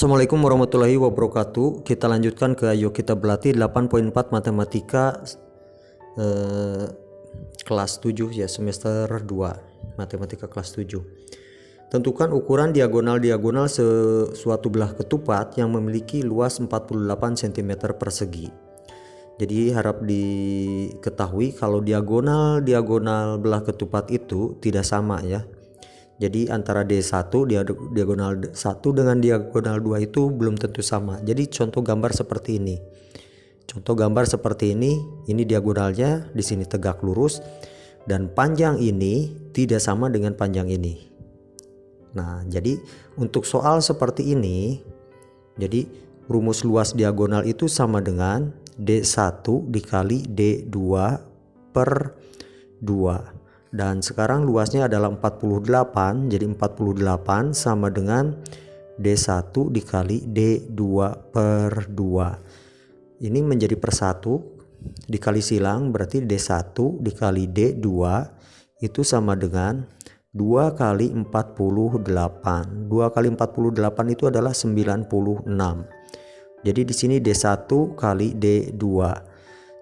Assalamualaikum warahmatullahi wabarakatuh. Kita lanjutkan ke Ayo Kita Berlatih 8.4 Matematika kelas 7 ya, semester 2 Matematika kelas 7. Tentukan ukuran diagonal-diagonal sesuatu belah ketupat yang memiliki luas 48 cm persegi. Jadi harap diketahui kalau diagonal belah ketupat itu tidak sama ya. Jadi antara D1 diagonal 1 dengan diagonal 2 itu belum tentu sama. Jadi contoh gambar seperti ini. Contoh gambar seperti ini diagonalnya di sini tegak lurus dan panjang ini tidak sama dengan panjang ini. Nah, jadi untuk soal seperti ini, jadi rumus luas diagonal itu sama dengan D1 dikali D2 per 2. Dan sekarang luasnya adalah 48, jadi 48 sama dengan D1 dikali D2 per 2. Ini menjadi per 1 dikali silang, berarti D1 dikali D2 itu sama dengan 2 kali 48. 2 kali 48 itu adalah 96. Jadi di sini D1 kali D2.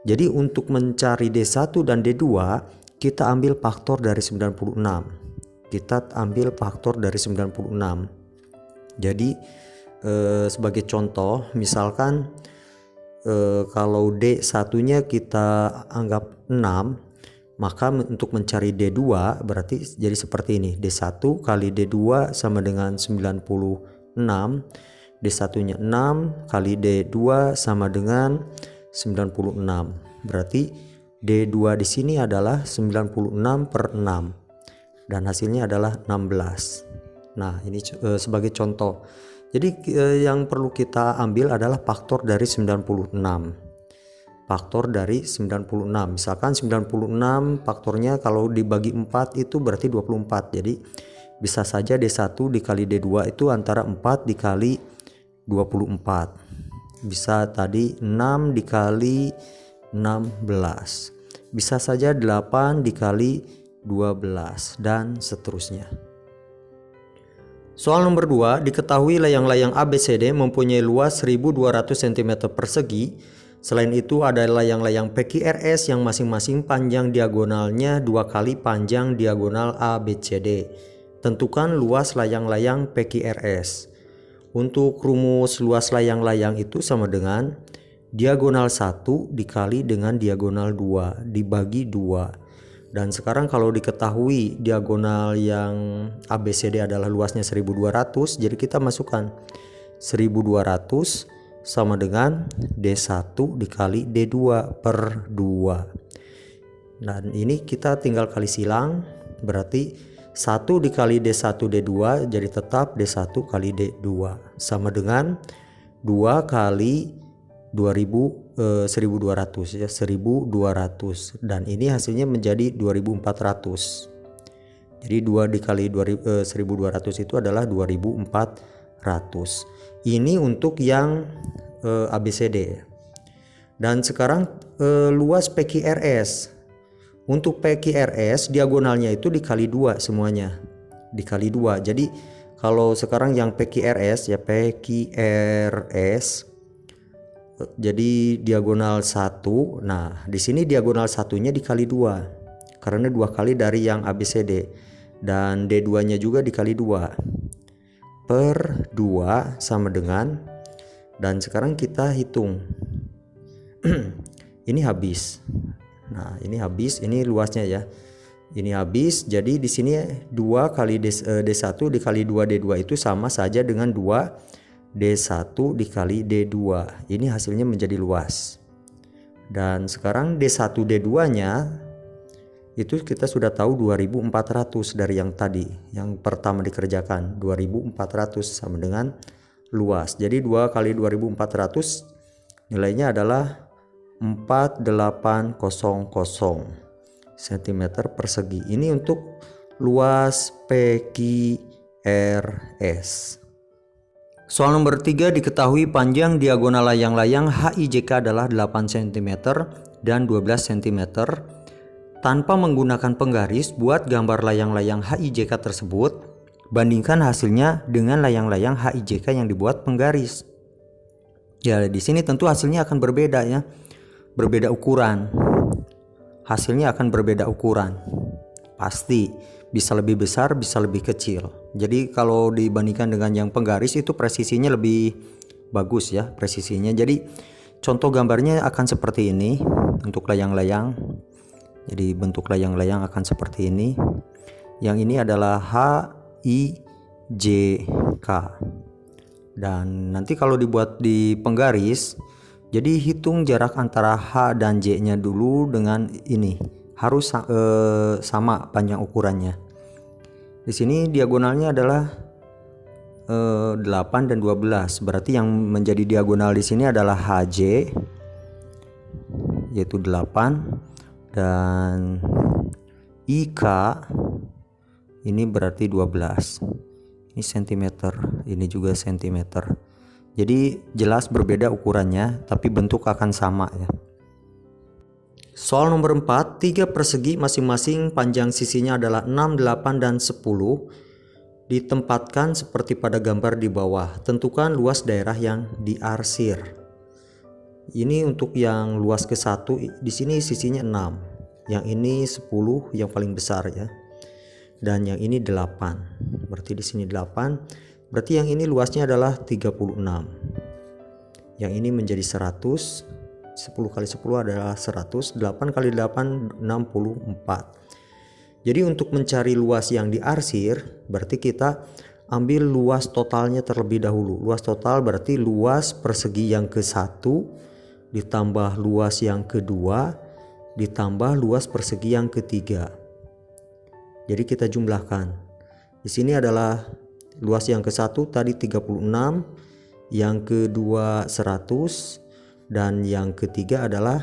Jadi untuk mencari D1 dan D2 kita ambil faktor dari 96. Kita ambil faktor dari 96. Jadi sebagai contoh, misalkan kalau D1-nya kita anggap 6, maka untuk mencari D2 berarti jadi seperti ini. D1 kali D2 sama dengan 96. D1-nya 6 kali D2 sama dengan 96. Berarti D2 di sini adalah 96 per 6 dan hasilnya adalah 16. Nah, ini sebagai contoh. Jadi yang perlu kita ambil adalah faktor dari 96. Faktor dari 96. Misalkan 96 faktornya kalau dibagi 4 itu berarti 24. Jadi bisa saja D1 dikali D2 itu antara 4 dikali 24. Bisa tadi 6 dikali 16, bisa saja 8 dikali 12 dan seterusnya. Soal nomor 2, diketahui layang-layang ABCD mempunyai luas 1200 cm persegi. Selain itu ada layang-layang PQRS yang masing-masing panjang diagonalnya 2 kali panjang diagonal ABCD. Tentukan luas layang-layang PQRS. Untuk rumus luas layang-layang itu sama dengan diagonal 1 dikali dengan diagonal 2 dibagi 2. Dan sekarang kalau diketahui diagonal yang ABCD adalah luasnya 1200, jadi kita masukkan 1200 sama dengan D1 dikali D2 per 2. Dan ini kita tinggal kali silang, berarti 1 dikali D1 D2 jadi tetap D1 kali D2 sama dengan 2 kali 1200 ya, 1200, dan ini hasilnya menjadi 2400. Jadi 2 dikali 1200 itu adalah 2400. Ini untuk yang ABCD. Dan sekarang luas PQRS. Untuk PQRS diagonalnya itu dikali 2 semuanya. Dikali 2. Jadi kalau sekarang yang PQRS ya, PQRS jadi diagonal 1. Nah, di sini diagonal satunya dikali 2 karena 2 kali dari yang ABCD, dan D2-nya juga dikali 2 per 2 sama dengan, dan sekarang kita hitung. Ini habis. Nah, ini habis, ini luasnya ya. Ini habis, jadi di sini 2 kali D1 dikali 2 D2 itu sama saja dengan 2 D1 dikali D2. Ini hasilnya menjadi luas. Dan sekarang D1 D2 nya itu kita sudah tahu 2400 dari yang tadi, yang pertama dikerjakan. 2400 sama dengan luas. Jadi 2 kali 2400 nilainya adalah 4800 cm persegi. Ini untuk luas PQRS. Soal nomor 3, diketahui panjang diagonal layang-layang HIJK adalah 8 cm dan 12 cm. Tanpa menggunakan penggaris, buat gambar layang-layang HIJK tersebut. Bandingkan hasilnya dengan layang-layang HIJK yang dibuat penggaris. Ya, di sini tentu hasilnya akan berbeda ya. Berbeda ukuran. Hasilnya akan berbeda ukuran. Pasti bisa lebih besar, bisa lebih kecil. Jadi kalau dibandingkan dengan yang penggaris itu presisinya lebih bagus ya, presisinya. Jadi contoh gambarnya akan seperti ini untuk layang-layang. Jadi bentuk layang-layang akan seperti ini. Yang ini adalah HIJK. Dan nanti kalau dibuat di penggaris, jadi hitung jarak antara H dan J-nya dulu dengan ini. Harus sama panjang ukurannya. Di sini diagonalnya adalah 8 dan 12. Berarti yang menjadi diagonal di sini adalah HJ, yaitu 8, dan IK ini berarti 12. Ini cm, ini juga cm. Jadi jelas berbeda ukurannya, tapi bentuk akan sama ya. Soal nomor 4, 3 persegi masing-masing panjang sisinya adalah 6, 8, dan 10. Ditempatkan seperti pada gambar di bawah. Tentukan luas daerah yang diarsir. Ini untuk yang luas ke-1, di sini sisinya 6. Yang ini 10 yang paling besar ya. Dan yang ini 8. Berarti di sini 8. Berarti yang ini luasnya adalah 36. Yang ini menjadi 100. 10 kali 10 adalah 100. 8 kali 8 64. Jadi untuk mencari luas yang diarsir, berarti kita ambil luas totalnya terlebih dahulu. Luas total berarti luas persegi yang ke-1 ditambah luas yang kedua ditambah luas persegi yang ketiga. Jadi kita jumlahkan. Di sini adalah luas yang ke-1 tadi 36, yang kedua 100, dan yang ketiga adalah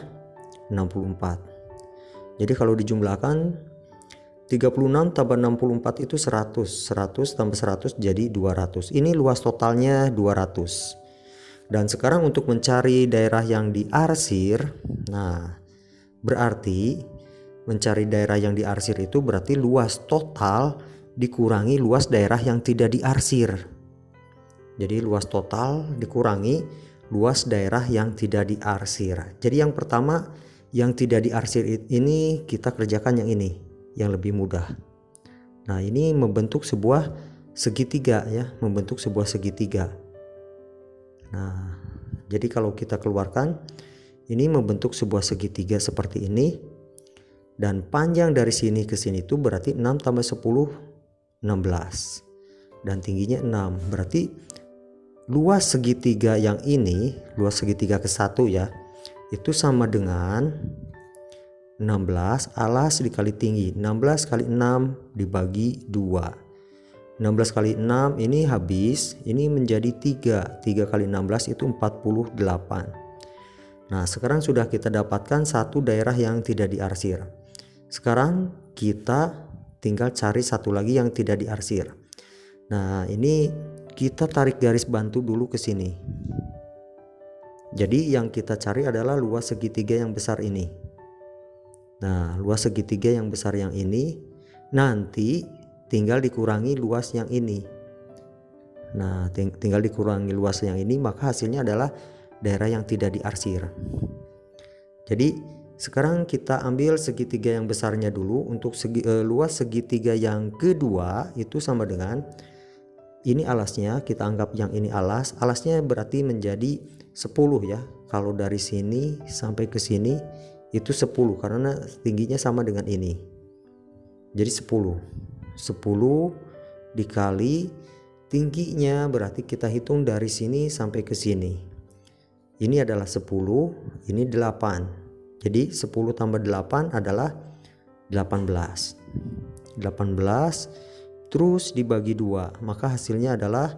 64. Jadi kalau dijumlahkan 36 tambah 64 itu 100. 100 tambah 100 jadi 200. Ini luas totalnya 200. Dan sekarang untuk mencari daerah yang diarsir, nah berarti mencari daerah yang diarsir itu berarti luas total dikurangi luas daerah yang tidak diarsir. Jadi luas total dikurangi luas daerah yang tidak diarsir. Jadi yang pertama yang tidak diarsir ini kita kerjakan yang ini, yang lebih mudah. Nah ini membentuk sebuah segitiga ya, membentuk sebuah segitiga. Nah jadi kalau kita keluarkan ini membentuk sebuah segitiga seperti ini. Dan panjang dari sini ke sini itu berarti 6 tambah 10 16. Dan tingginya 6. Berarti luas segitiga yang ini, luas segitiga ke-1 ya, itu sama dengan 16 alas dikali tinggi. 16 kali 6 dibagi 2. 16 kali 6 ini habis, ini menjadi 3. 3 kali 16 itu 48. Nah sekarang sudah kita dapatkan satu daerah yang tidak diarsir. Sekarang kita tinggal cari satu lagi yang tidak diarsir. Nah ini kita tarik garis bantu dulu ke sini. Jadi yang kita cari adalah luas segitiga yang besar ini. Nah luas segitiga yang besar yang ini nanti tinggal dikurangi luas yang ini. Nah tinggal dikurangi luas yang ini, maka hasilnya adalah daerah yang tidak diarsir. Jadi sekarang kita ambil segitiga yang besarnya dulu. Untuk luas segitiga yang kedua itu sama dengan ini alasnya, kita anggap yang ini alas. Alasnya berarti menjadi 10 ya. Kalau dari sini sampai ke sini itu 10 karena tingginya sama dengan ini. Jadi 10 dikali tingginya berarti kita hitung dari sini sampai ke sini. Ini adalah 10, ini 8. Jadi 10 tambah 8 adalah 18. 18 terus dibagi 2. Maka hasilnya adalah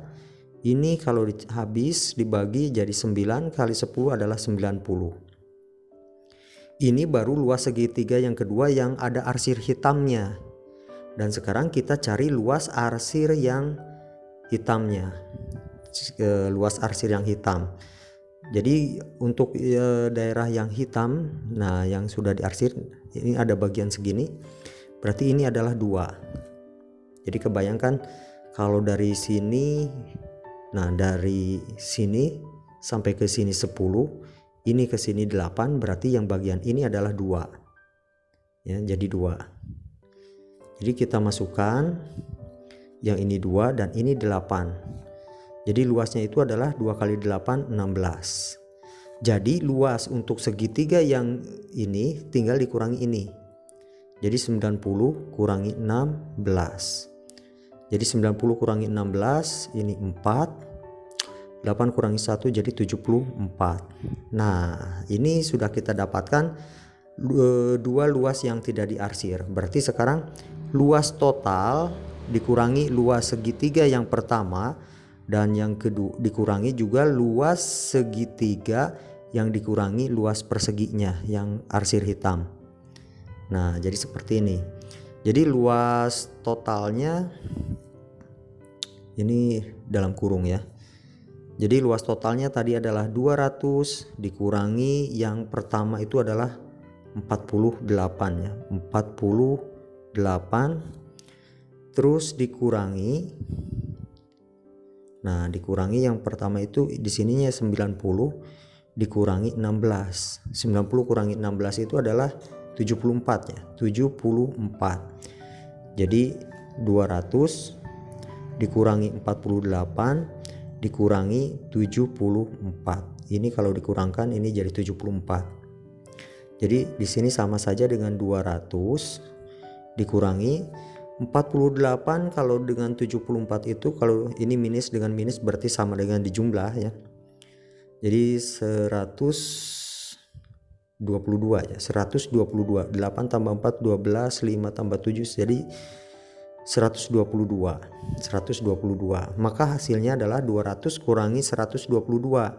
ini kalau habis dibagi jadi 9 kali 10 adalah 90. Ini baru luas segitiga yang kedua yang ada arsir hitamnya. Dan sekarang kita cari luas arsir yang hitamnya. Luas arsir yang hitam. Jadi untuk daerah yang hitam, nah yang sudah diarsir ini ada bagian segini, berarti ini adalah 2. Jadi kebayangkan Kalau dari sini, nah dari sini sampai ke sini 10, ini ke sini 8, berarti yang bagian ini adalah 2 ya, jadi 2. Jadi kita masukkan yang ini 2 dan ini 8. Jadi luasnya itu adalah 2 kali 8 16. Jadi luas untuk segitiga yang ini tinggal dikurangi ini. Jadi 90 kurangi 16. Jadi 90 kurangi 16 ini 4. 8 kurangi 1 jadi 74. Nah, ini sudah kita dapatkan dua luas yang tidak diarsir. Berarti sekarang luas total dikurangi luas segitiga yang pertama, dan yang kedua dikurangi juga luas segitiga yang dikurangi luas perseginya yang arsir hitam. Nah, jadi seperti ini. Jadi luas totalnya ini dalam kurung ya. Jadi luas totalnya tadi adalah 200 dikurangi yang pertama itu adalah 48 ya. 48 terus dikurangi. Nah, dikurangi yang pertama itu di sininya 90 dikurangi 16. 90 kurangi 16 itu adalah 74 ya. 74. Jadi 200 dikurangi 48 dikurangi 74. Ini kalau dikurangkan ini jadi 74. Jadi di sini sama saja dengan 200 dikurangi 48. Kalau dengan 74 itu, kalau ini minus dengan minus berarti sama dengan dijumlah ya. Jadi 122 ya, 122. 8 tambah 4 12, 5 tambah 7 jadi 122. Maka hasilnya adalah 200 kurangi 122.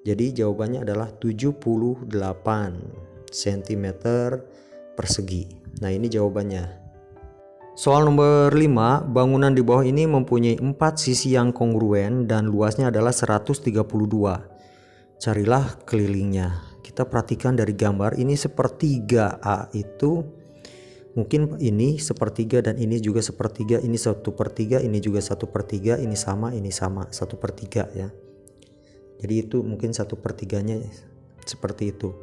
Jadi jawabannya adalah 78 cm persegi. Nah, ini jawabannya. Soal nomor 5, bangunan di bawah ini mempunyai 4 sisi yang kongruen dan luasnya adalah 132. Carilah kelilingnya. Kita perhatikan dari gambar ini sepertiga A itu mungkin ini sepertiga dan ini juga sepertiga, ini 1/3, ini juga 1/3, ini sama 1/3 ya. Jadi itu mungkin 1/3-nya seperti itu.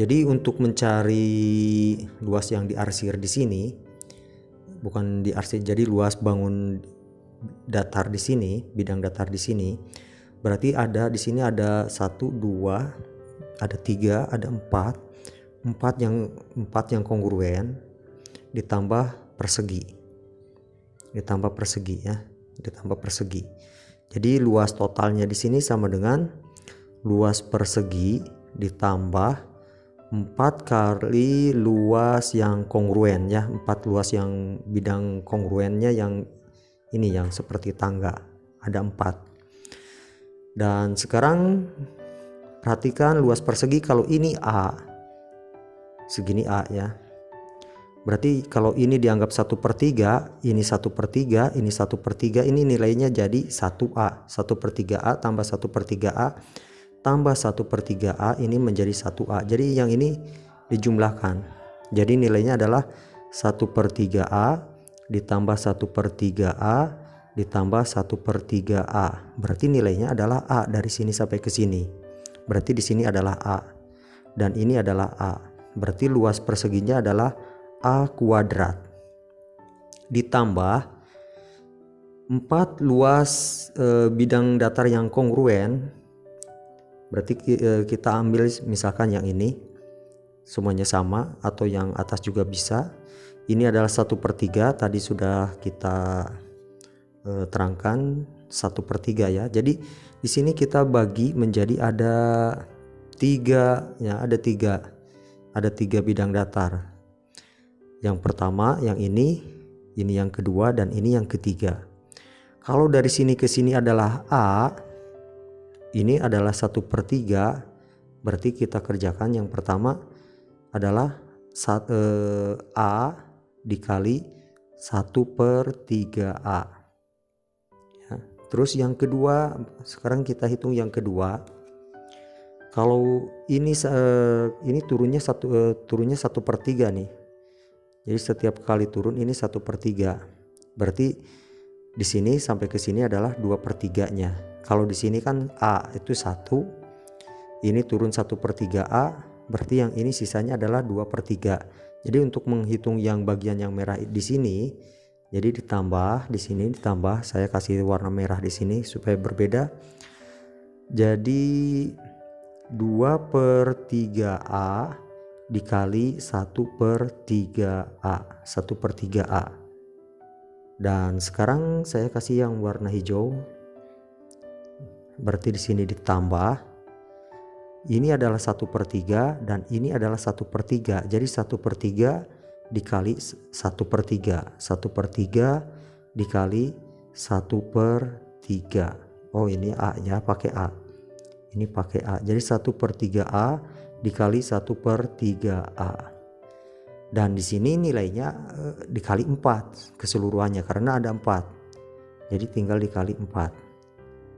Jadi untuk mencari luas yang diarsir di sini, bukan diarsir, jadi luas bangun datar di sini, bidang datar di sini, berarti ada di sini ada 1, 2, ada 3, ada 4 yang kongruen ditambah persegi ya, ditambah persegi. Jadi luas totalnya di sini sama dengan luas persegi ditambah 4 kali luas yang kongruen ya, 4 luas yang bidang kongruennya yang ini yang seperti tangga, ada 4. Dan sekarang perhatikan luas persegi. Kalau ini A, segini A ya, berarti kalau ini dianggap 1/3, ini 1/3, ini 1/3, ini nilainya jadi 1A. 1/3A tambah 1/3A tambah 1/3A ini menjadi 1A. Jadi yang ini dijumlahkan. Jadi nilainya adalah 1/3A ditambah 1/3A ditambah 1/3A. Berarti nilainya adalah A dari sini sampai ke sini. Berarti di sini adalah A dan ini adalah A. Berarti luas perseginya adalah A kuadrat ditambah 4 luas bidang datar yang kongruen. Berarti kita ambil misalkan yang ini semuanya sama, atau yang atas juga bisa. Ini adalah 1/3, tadi sudah kita terangkan 1/3 ya. Jadi di sini kita bagi menjadi ada 3 ya, ada 3 bidang datar. Yang pertama yang ini yang kedua, dan ini yang ketiga. Kalau dari sini ke sini adalah A, ini adalah 1/3, berarti kita kerjakan yang pertama adalah A dikali 1/3A. Terus yang kedua, sekarang kita hitung yang kedua. Kalau ini turunnya 1/3 nih. Jadi setiap kali turun ini 1/3. Berarti Di sini sampai ke sini adalah 2/3-nya. Kalau di sini kan A itu 1, ini turun 1/3 A, berarti yang ini sisanya adalah 2/3. Jadi untuk menghitung yang bagian yang merah di sini, jadi ditambah di sini, ditambah, saya kasih warna merah di sini supaya berbeda. Jadi 2/3A dikali 1/3A, 1/3A. Dan sekarang saya kasih yang warna hijau, berarti di sini ditambah, ini adalah 1/3 dan ini adalah 1/3. Jadi 1/3 dikali 1/3, 1/3 dikali 1/3. Oh ini A ya, pakai A, ini pakai A. Jadi 1/3A dikali 1/3A. Dan di sini nilainya dikali 4 keseluruhannya karena ada 4. Jadi tinggal dikali 4.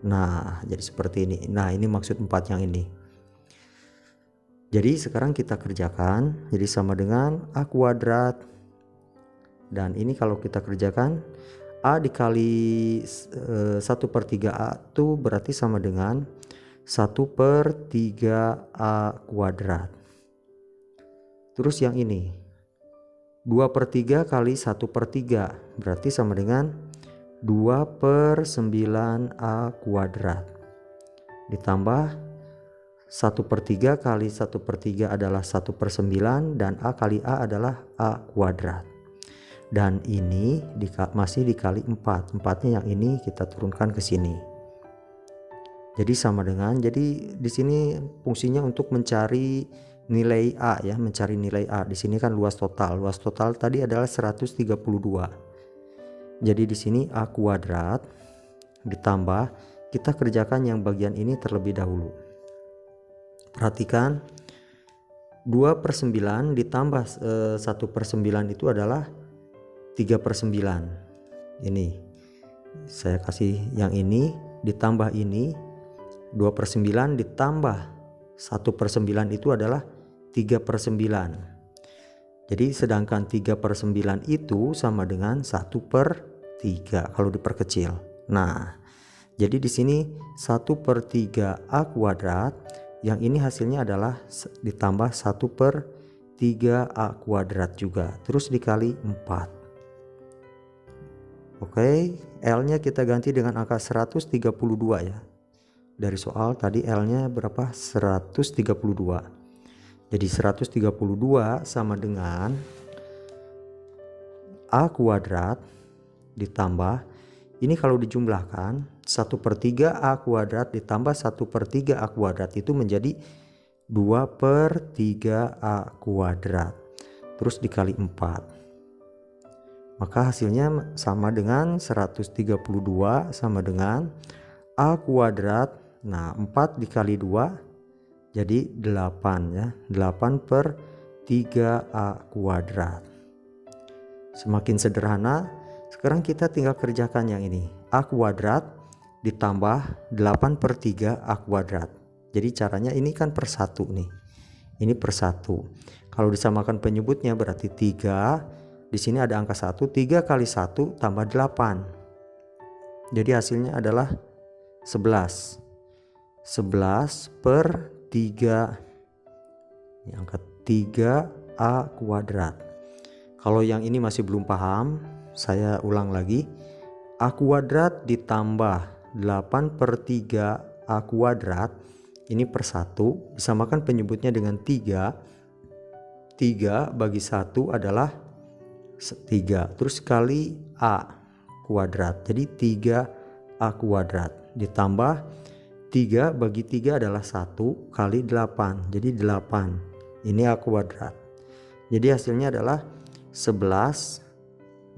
Nah, jadi seperti ini. Nah, ini maksud 4 yang ini. Jadi sekarang kita kerjakan. Jadi sama dengan A kuadrat. Dan ini kalau kita kerjakan, A dikali 1/3A itu berarti sama dengan 1/3A kuadrat. Terus yang ini 2/3 kali 1/3 berarti sama dengan 2/9A kuadrat. Ditambah 1/3 kali 1/3 adalah 1/9 dan A kali A adalah A kuadrat. Dan ini masih dikali 4. 4-nya yang ini kita turunkan ke sini. Jadi sama dengan, jadi di sini fungsinya untuk mencari nilai A ya, mencari nilai A. Di sini kan luas total. Luas total tadi adalah 132. Jadi di sini A kuadrat ditambah, kita kerjakan yang bagian ini terlebih dahulu. Perhatikan 2/9 ditambah 1/9 itu adalah 3/9. Ini saya kasih yang ini ditambah ini 2/9 ditambah 1/9 itu adalah 3/9. Jadi sedangkan 3/9 itu sama dengan 1/3 kalau diperkecil. Nah, jadi di sini 1/3A kuadrat, yang ini hasilnya adalah ditambah 1/3A kuadrat juga, terus dikali 4. Oke, L-nya kita ganti dengan angka 132 ya. Dari soal tadi L-nya berapa? 132. Jadi 132 sama dengan A kuadrat ditambah, ini kalau dijumlahkan 1/3A kuadrat ditambah 1/3A kuadrat itu menjadi 2/3A kuadrat. Terus dikali 4. Maka hasilnya sama dengan 132 sama dengan A kuadrat. Nah 4 dikali 2 jadi 8 ya, 8/3A kuadrat. Semakin sederhana. Sekarang kita tinggal kerjakan yang ini. A kuadrat ditambah 8/3A kuadrat. Jadi caranya ini kan per 1 nih. Ini per 1. Kalau disamakan penyebutnya berarti 3. Di sini ada angka 1. 3 kali 1 tambah 8. Jadi hasilnya adalah 11. 11/3, ini angka 3A kuadrat. Kalau yang ini masih belum paham, saya ulang lagi. A kuadrat ditambah 8/3A kuadrat, ini per 1, disamakan penyebutnya dengan 3. 3 bagi 1 adalah 3, terus kali A kuadrat, jadi 3A kuadrat ditambah 3 bagi 3 adalah 1 kali 8, jadi 8. Ini A kuadrat. Jadi hasilnya adalah 11.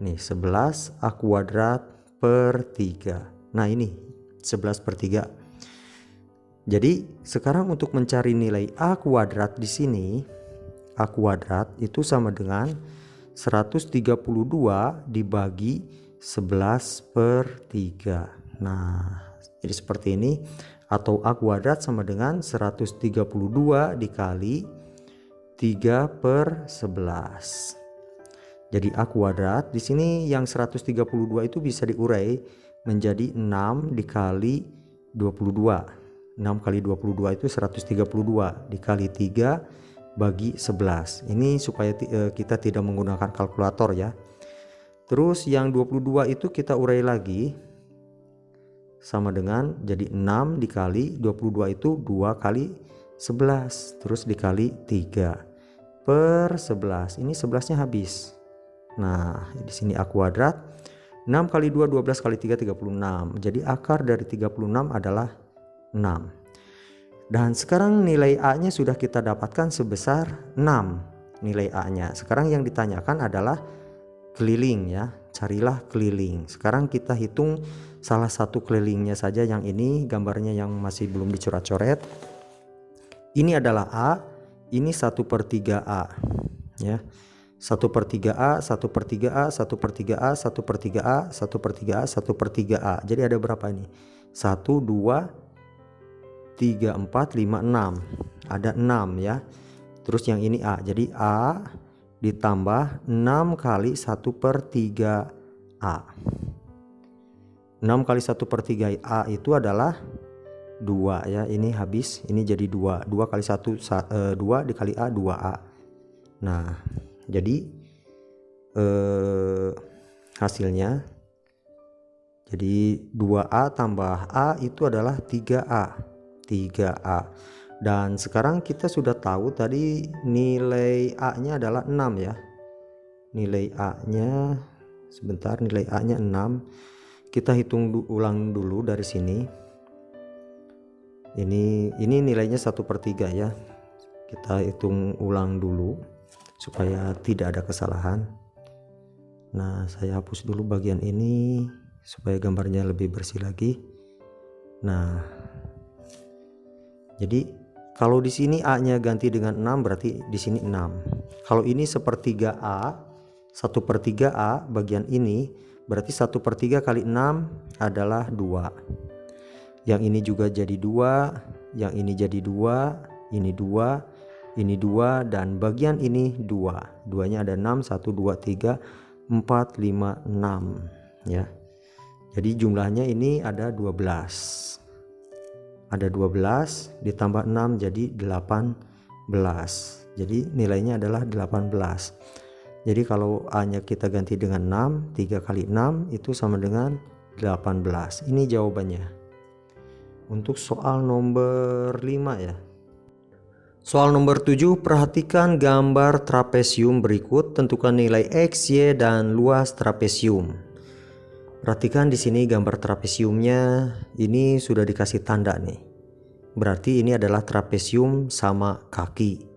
Nih 11 A kuadrat per 3. Nah ini 11/3. Jadi sekarang untuk mencari nilai A kuadrat di sini, A kuadrat itu sama dengan 132 dibagi 11/3. Nah jadi seperti ini. Atau A kuadrat sama dengan 132 dikali 3/11. Jadi A kuadrat. Di sini yang 132 itu bisa diurai menjadi 6 dikali 22. 6 kali 22 itu 132 dikali 3 bagi 11. Ini supaya kita tidak menggunakan kalkulator ya. Terus yang 22 itu kita urai lagi, sama dengan jadi 6 dikali 22 itu 2 kali 11, terus dikali 3 per 11. Ini 11-nya habis. Nah, di sini A kuadrat. 6 kali 2 12 kali 3 36. Jadi akar dari 36 adalah 6. Dan sekarang nilai A-nya sudah kita dapatkan sebesar 6 nilai A-nya. Sekarang yang ditanyakan adalah keliling ya, carilah keliling. Sekarang kita hitung salah satu kelilingnya saja, yang ini gambarnya yang masih belum dicoret-coret. Ini adalah A, ini 1/3A ya. 1/3A, 1/3A, 1/3A, 1/3A, 1/3A, 1/3A. Jadi ada berapa ini? 1, 2, 3, 4, 5, 6. Ada 6 ya. Terus yang ini A. Jadi A ditambah 6 kali 1/3A. 6 kali 1/3A itu adalah 2 ya. Ini habis, ini jadi 2. 2 kali 1 2 dikali A 2A. Nah, jadi hasilnya jadi 2A tambah A itu adalah 3A. 3A. Dan sekarang kita sudah tahu tadi nilai A-nya adalah 6 ya. Nilai A-nya sebentar, nilai A-nya 6. Kita hitung ulang dulu dari sini. Ini nilainya 1/3 ya. Kita hitung ulang dulu supaya tidak ada kesalahan. Nah, saya hapus dulu bagian ini supaya gambarnya lebih bersih lagi. Nah, jadi kalau di sini A-nya ganti dengan 6 berarti di sini 6. Kalau ini 1/3A, 1/3A bagian ini berarti 1/3 kali 6 adalah 2. Yang ini juga jadi 2, yang ini jadi 2, ini 2, ini 2, dan bagian ini 2. 2-nya ada 6, 1, 2, 3, 4, 5, 6 ya. Jadi jumlahnya ini ada 12. Ada 12 ditambah 6 jadi 18. Jadi nilainya adalah 18. Jadi kalau A-nya kita ganti dengan 6, 3 kali 6 itu sama dengan 18. Ini jawabannya. Untuk soal nomor 5 ya. Soal nomor 7, perhatikan gambar trapesium berikut, tentukan nilai X, Y, dan luas trapesium. Perhatikan di sini gambar trapesiumnya, ini sudah dikasih tanda nih. Berarti ini adalah trapesium sama kaki.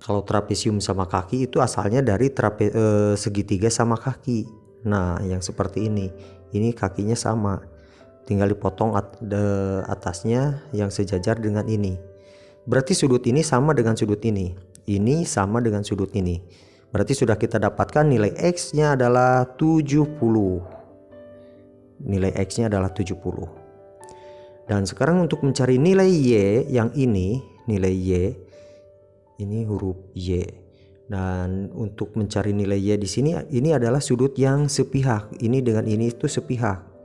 Kalau trapesium sama kaki itu asalnya dari segitiga sama kaki. Nah, yang seperti ini kakinya sama. Tinggal dipotong atasnya yang sejajar dengan ini. Berarti sudut ini sama dengan sudut ini. Ini sama dengan sudut ini. Berarti sudah kita dapatkan nilai X-nya adalah 70. Nilai X-nya adalah 70. Dan sekarang untuk mencari nilai Y yang ini, nilai Y, ini huruf Y. Dan untuk mencari nilai Y di sini, ini adalah sudut yang sepihak. Ini dengan ini itu sepihak.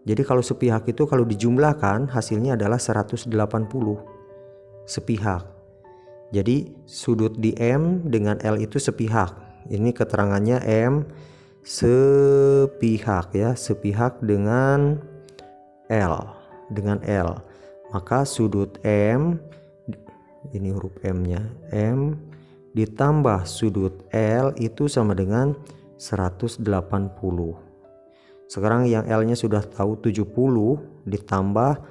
Jadi kalau sepihak itu kalau dijumlahkan hasilnya adalah 180 sepihak. Jadi sudut di M dengan L itu sepihak. Ini keterangannya M sepihak ya, sepihak dengan L, maka sudut M, ini huruf M nya, M ditambah sudut L itu sama dengan 180. Sekarang yang L nya sudah tahu 70 ditambah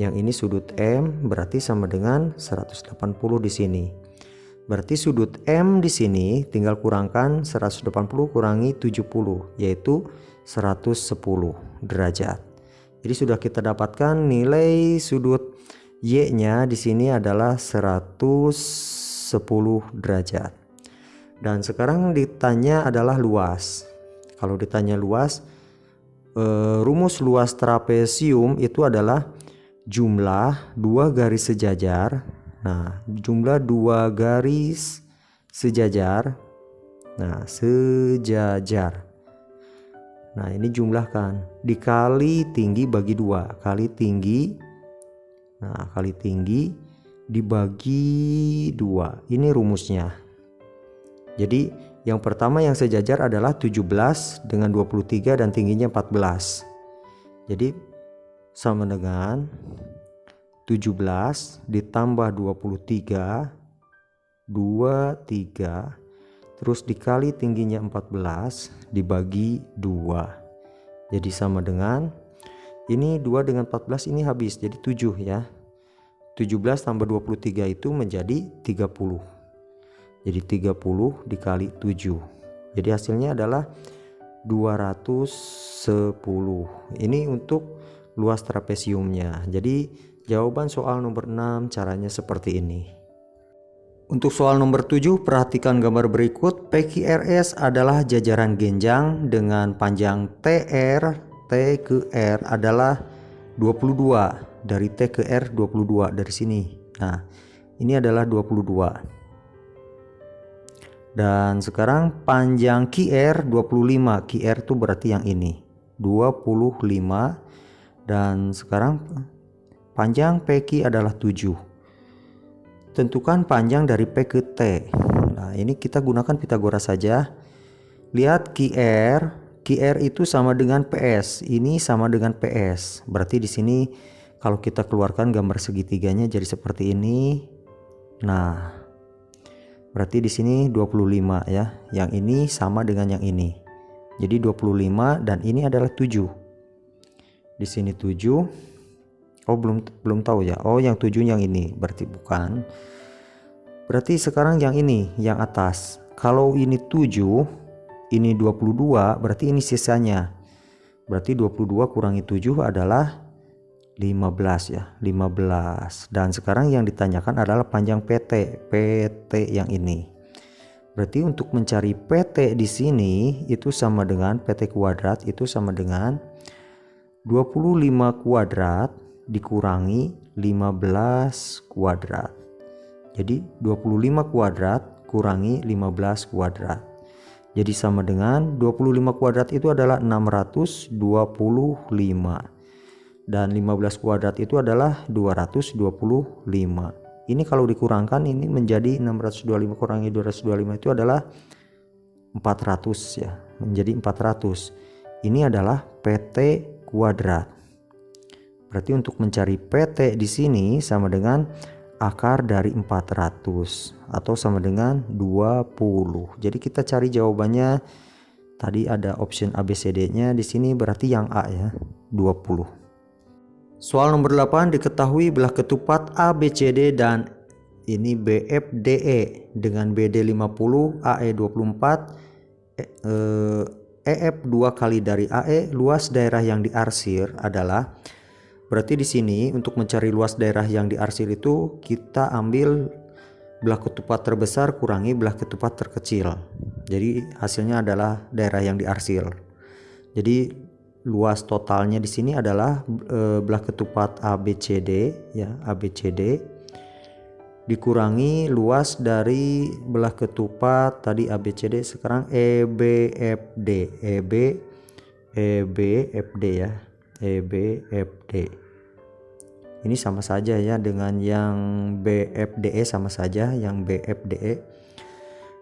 yang ini sudut M berarti sama dengan 180 di sini. Berarti sudut M di sini tinggal kurangkan 180 kurangi 70 yaitu 110 derajat. Jadi sudah kita dapatkan nilai sudut Y-nya di sini adalah 110 derajat. Dan sekarang ditanya adalah luas. Kalau ditanya luas, rumus luas trapesium itu adalah jumlah 2 garis sejajar. Nah, jumlah 2 garis sejajar Nah, sejajar. Nah, ini jumlahkan. Dikali tinggi bagi 2. Kali tinggi. Nah, kali tinggi dibagi 2. Ini rumusnya. Jadi yang pertama yang sejajar adalah 17 dengan 23 dan tingginya 14. Jadi sama dengan 17 ditambah 23 terus dikali tingginya 14 dibagi 2. Jadi sama dengan ini 2 dengan 14 ini habis jadi 7 ya. 17 tambah 23 itu menjadi 30. Jadi 30 dikali 7. Jadi hasilnya adalah 210. Ini untuk luas trapesiumnya. Jadi jawaban soal nomor 6 caranya seperti ini. Untuk soal nomor 7, perhatikan gambar berikut. PQRS adalah jajaran genjang dengan panjang TR, T ke R adalah 22. Dari T ke R 22 dari sini. Nah, ini adalah 22. Dan sekarang panjang QR 25. QR itu berarti yang ini 25. Dan sekarang panjang PQ adalah 7. Tentukan panjang dari P ke T. Nah, ini kita gunakan Pitagoras saja. Lihat QR itu sama dengan PS. Ini sama dengan PS. Berarti di sini kalau kita keluarkan gambar segitiganya jadi seperti ini. Nah, berarti di sini 25 ya. Yang ini sama dengan yang ini. Jadi 25 dan ini adalah 7. Di sini 7. Oh, belum tahu ya. Oh, yang 7 yang ini. Berarti bukan. Berarti sekarang yang ini, yang atas. Kalau ini 7, ini 22, berarti ini sisanya. Berarti 22 kurangi 7 adalah 15 ya, 15. Dan sekarang yang ditanyakan adalah panjang PT yang ini. Berarti untuk mencari PT di sini itu sama dengan PT kuadrat itu sama dengan 25 kuadrat dikurangi 15 kuadrat. Jadi 25 kuadrat kurangi 15 kuadrat. Jadi sama dengan 25 kuadrat itu adalah 625. Dan 15 kuadrat itu adalah 225. Ini kalau dikurangkan ini menjadi 625 kurangi 225 itu adalah 400 ya. Menjadi 400. Ini adalah PT kuadrat. Berarti untuk mencari PT di sini sama dengan akar dari 400 atau sama dengan 20. Jadi kita cari jawabannya. Tadi ada option ABCD-nya, di sini berarti yang A ya, 20. Soal nomor 8, diketahui belah ketupat ABCD dan ini BFDE dengan BD 50, AE 24, EF 2 kali dari AE. Luas daerah yang diarsir adalah, berarti di sini untuk mencari luas daerah yang diarsir itu kita ambil belah ketupat terbesar kurangi belah ketupat terkecil. Jadi hasilnya adalah daerah yang diarsir. Jadi luas totalnya di sini adalah belah ketupat ABCD ya, ABCD dikurangi luas dari belah ketupat tadi ABCD, sekarang EBFD ya, EBFD. Ini sama saja ya dengan yang BFDE, sama saja yang BFDE.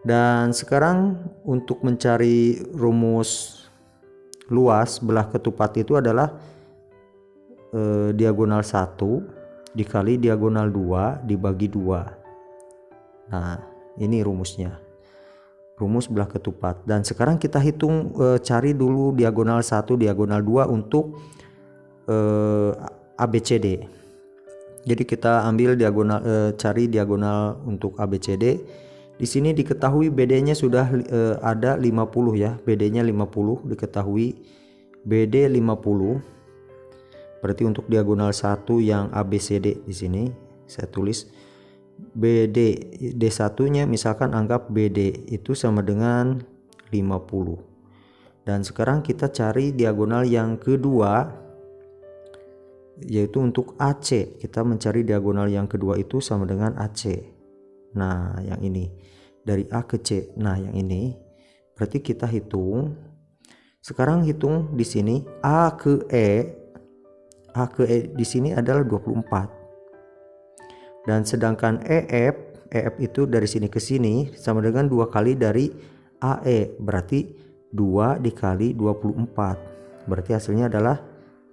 Dan sekarang untuk mencari rumus luas belah ketupat itu adalah diagonal 1 dikali diagonal 2 dibagi 2. Nah, ini rumusnya. Rumus belah ketupat. Dan sekarang kita hitung, cari dulu diagonal 1, diagonal 2 untuk ABCD. Jadi kita ambil diagonal, cari diagonal untuk ABCD. Di sini diketahui BD-nya sudah ada 50 ya. BD-nya 50 diketahui. BD 50. Berarti untuk diagonal 1 yang ABCD di sini saya tulis BD, D1-nya misalkan anggap BD itu sama dengan 50. Dan sekarang kita cari diagonal yang kedua, yaitu untuk AC. Kita mencari diagonal yang kedua itu sama dengan AC. Nah, yang ini dari A ke C. Nah, yang ini Berarti kita hitung. Sekarang hitung di sini A ke E di sini adalah 24. Dan sedangkan EF itu dari sini ke sini sama dengan 2 kali dari AE, berarti 2 dikali 24. Berarti hasilnya adalah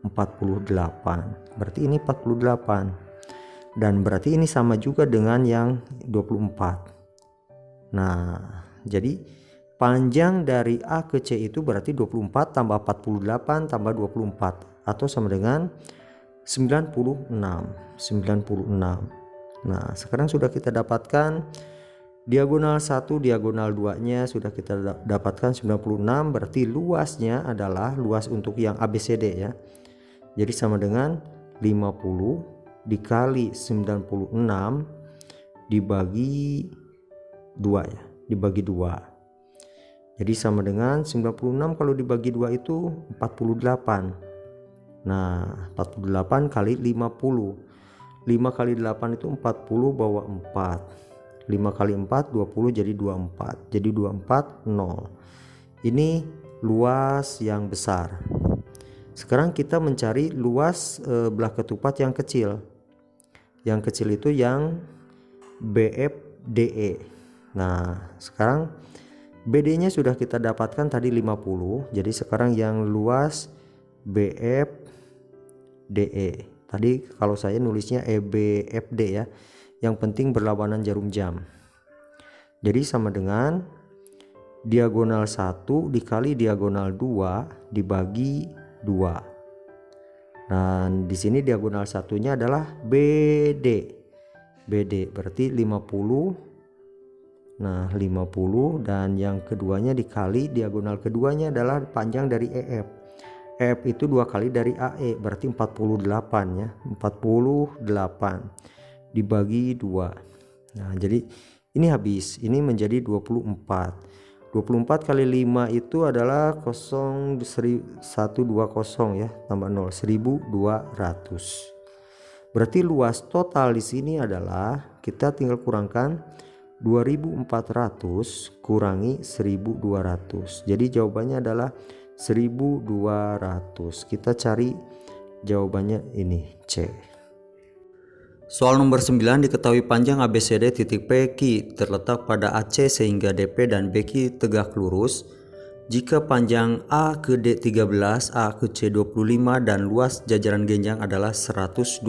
48. Berarti ini 48. Dan berarti ini sama juga dengan yang 24. Nah, jadi panjang dari A ke C itu berarti 24 tambah 48 tambah 24 atau sama dengan 96. Nah, sekarang sudah kita dapatkan diagonal 1, diagonal 2-nya sudah kita dapatkan 96, berarti luasnya adalah luas untuk yang ABCD ya. Jadi sama dengan 50 dikali 96 dibagi 2 ya, dibagi 2. Jadi sama dengan 96 kalau dibagi 2 itu 48. Nah, 48 kali 50. 5 kali 8 itu 40 bawah 4. 5 kali 4 20 jadi 24. Jadi 24 0. Ini luas yang besar. Sekarang kita mencari luas belah ketupat yang kecil. Yang kecil itu yang BFDE. Nah, sekarang BD-nya sudah kita dapatkan tadi 50. Jadi sekarang yang luas BFDE. Tadi kalau saya nulisnya EBFD ya. Yang penting berlawanan jarum jam. Jadi sama dengan diagonal 1 dikali diagonal 2 dibagi 2. Dan di sini diagonal satunya adalah BD. BD berarti 50. Nah, 50 dan yang keduanya dikali diagonal keduanya adalah panjang dari EF. EF itu 2 kali dari AE, berarti 48 ya. 48 dibagi 2. Nah, jadi ini habis. Ini menjadi 24. 24 kali 5 itu adalah 120 ya, tambah 0 1200. Berarti luas total di sini adalah kita tinggal kurangkan 2400 kurangi 1200. Jadi jawabannya adalah 1200. Kita cari jawabannya ini C. Soal nomor 9, diketahui panjang ABCD titik PQ terletak pada AC sehingga DP dan BQ tegak lurus. Jika panjang A ke D 13, A ke C 25 dan luas jajaran genjang adalah 125,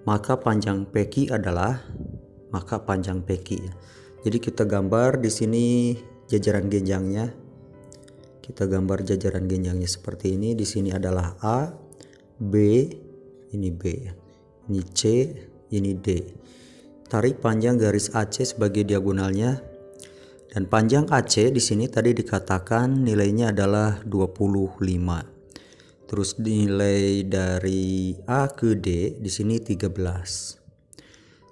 maka panjang PQ adalah ya. Jadi kita gambar di sini jajaran genjangnya. Kita gambar jajaran genjangnya seperti ini. Di sini adalah A, B, ini B, ini C, ini D. Tarik panjang garis AC sebagai diagonalnya. Dan panjang AC di sini tadi dikatakan nilainya adalah 25. Terus nilai dari A ke D di sini 13.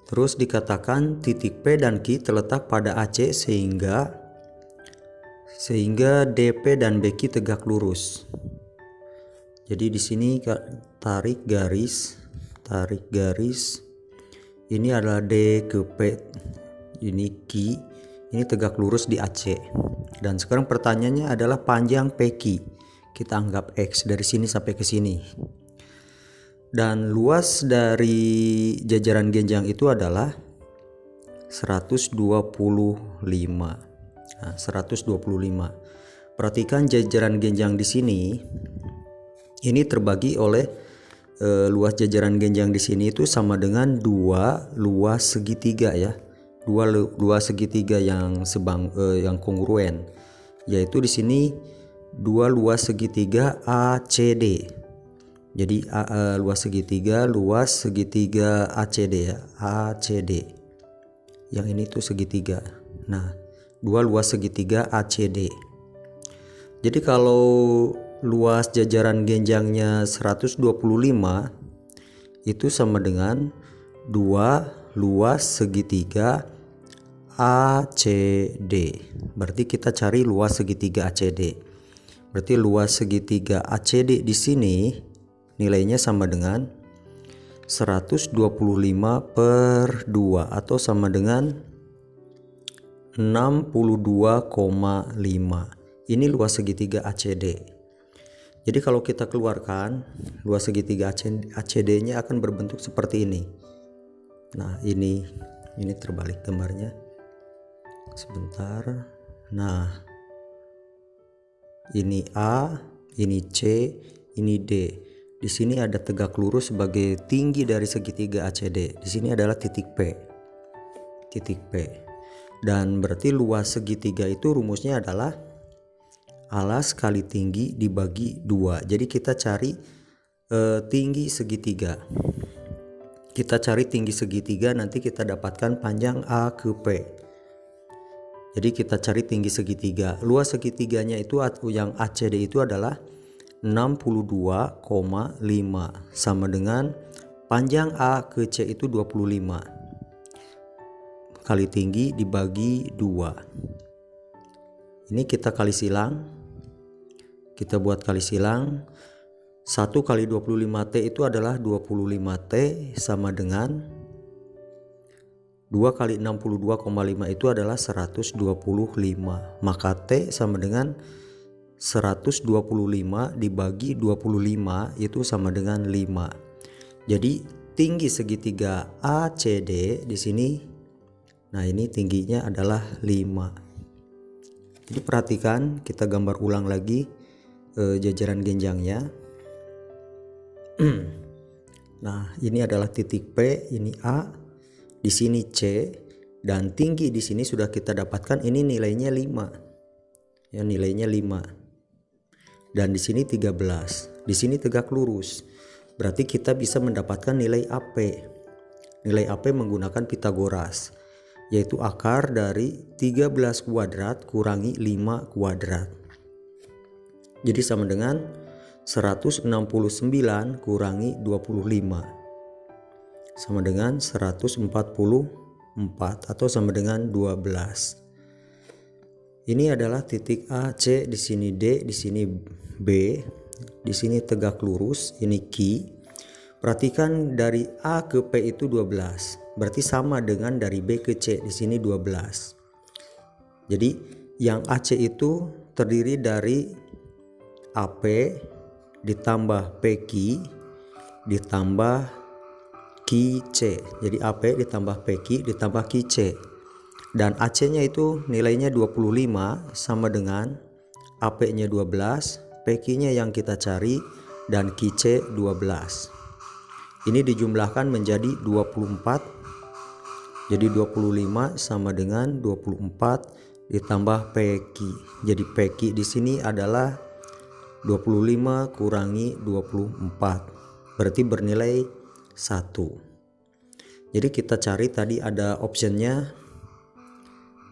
Terus dikatakan titik P dan Q terletak pada AC sehingga DP dan BQ tegak lurus. Jadi di sini tarik garis. Ini adalah D ke P. Ini Q. Ini tegak lurus di AC. Dan sekarang pertanyaannya adalah panjang PQ. Kita anggap X dari sini sampai ke sini. Dan luas dari jajaran genjang itu adalah 125. Nah, 125. Perhatikan jajaran genjang di sini. Ini terbagi oleh luas jajaran genjang di sini itu sama dengan 2 luas segitiga ya. 2 luas segitiga yang kongruen. Yaitu di sini 2 luas segitiga ACD. Jadi luas segitiga ACD ya, ACD. Yang ini tuh segitiga. Nah, 2 luas segitiga ACD. Jadi kalau luas jajaran genjangnya 125 itu sama dengan 2 luas segitiga ACD. Berarti kita cari luas segitiga ACD. Berarti luas segitiga ACD di sini nilainya sama dengan 125 per 2 atau sama dengan 62,5. Ini luas segitiga ACD. Jadi kalau kita keluarkan luas segitiga ACD-nya akan berbentuk seperti ini. Nah, ini terbalik gambarnya. Sebentar. Nah, ini A, ini C, ini D. Di sini ada tegak lurus sebagai tinggi dari segitiga ACD. Di sini adalah titik P. Titik P. Dan berarti luas segitiga itu rumusnya adalah alas kali tinggi dibagi 2. Jadi kita cari tinggi segitiga. Kita cari tinggi segitiga, nanti kita dapatkan panjang A ke P. Jadi kita cari tinggi segitiga. Luas segitiganya itu yang ACD itu adalah 62,5 sama dengan panjang A ke C itu 25 kali tinggi dibagi 2. Ini kita kali silang. Kita buat kali silang. 1 kali 25T itu adalah 25T sama dengan 2 kali 62,5 itu adalah 125. Maka T sama dengan 125 dibagi 25 itu sama dengan 5. Jadi tinggi segitiga ACD di sini, nah ini tingginya adalah 5. Jadi perhatikan, kita gambar ulang lagi jajaran genjangnya. Nah, ini adalah titik P, ini A, di sini C, dan tinggi di sini sudah kita dapatkan, ini nilainya 5. Ya, nilainya 5. Dan di sini 13. Di sini tegak lurus. Berarti kita bisa mendapatkan nilai AP. Nilai AP menggunakan Pitagoras, yaitu akar dari 13 kuadrat kurangi 5 kuadrat. Jadi sama dengan 169 kurangi 25 sama dengan 144 atau sama dengan 12. Ini adalah titik A, C, di sini D, di sini B, di sini tegak lurus, ini Q. Perhatikan dari A ke P itu 12. Berarti sama dengan dari B ke C, di sini 12. Jadi yang AC itu terdiri dari AP ditambah PQ ditambah QC. Jadi AP ditambah PQ ditambah QC. Dan AC-nya itu nilainya 25 sama dengan AP-nya 12, PQ-nya yang kita cari, dan QC 12. Ini dijumlahkan menjadi 24. Jadi 25 sama dengan 24 ditambah PQ. Jadi PQ di sini adalah 25 kurangi 24. Berarti bernilai 1. Jadi kita cari tadi ada optionnya